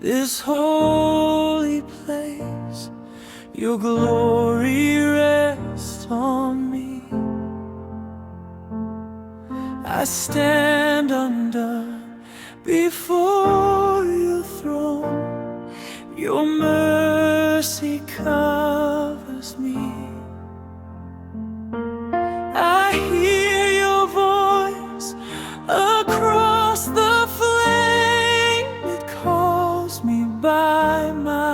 this holy place. Your glory rests on me. I stand undone before your throne. Your mercy covers me. I hear your voice across the flame. It calls me by my